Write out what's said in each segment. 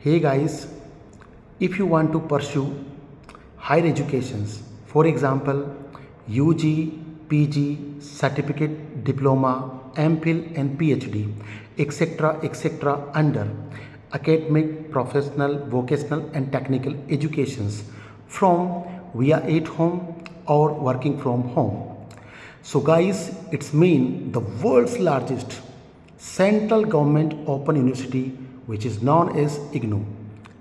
Hey guys, if you want to pursue higher educations, for example, UG, PG, certificate, diploma, MPhil and PhD, etc. under academic, professional, vocational and technical educations from via at home or working from home. So guys, it's mean the world's largest central government open university which is known as IGNOU.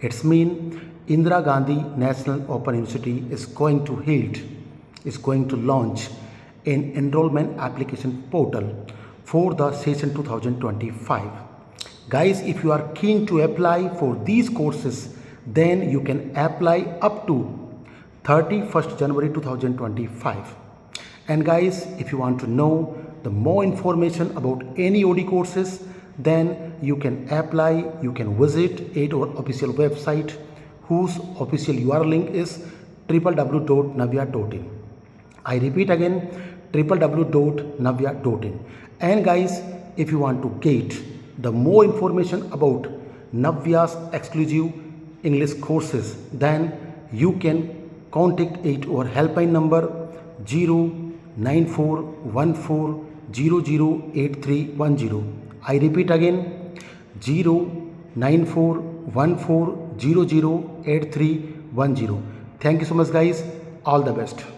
It's mean Indira Gandhi National Open University is going to launch an enrollment application portal for the session 2025. Guys, if you are keen to apply for these courses, then you can apply up to 31st January 2025. And guys, if you want to know the more information about any OD courses, then you can apply, you can visit our official website whose official URL link is www.nvea.in. I repeat again, www.nvea.in. And guys, if you want to get the more information about NVEA's exclusive English courses, then you can contact our helpline number 09414008310. I repeat again, 09414008310. Thank you so much guys. All the best.